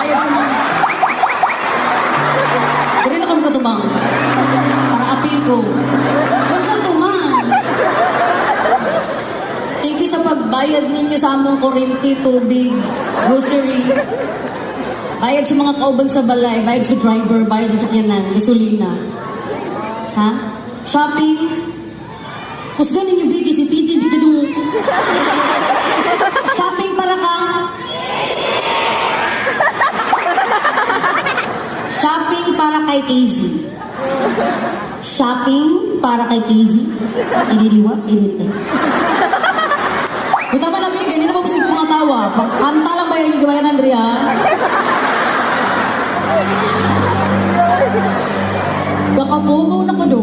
Bayad sa mga... Diri na kami katumang. Para apil ko. Kung saan tuman? Thank you sa pagbayad ninyo sa among kuryente, tubig, grocery. Bayad sa mga kauban sa balay, bayad sa driver, bayad sa sakyanan, gasolina. Ha? Shopping? Kusgan ninyo bigi si TJ dito doon. Shopping para ka? Shopping para kay Casey. Shopping para kay Casey. Idiriwa? Idiriwa. Buta man namin, ganyan na mapasig mga tawa. Kanta lang ba yung gawain, Andrea? Gakapogo na ko do.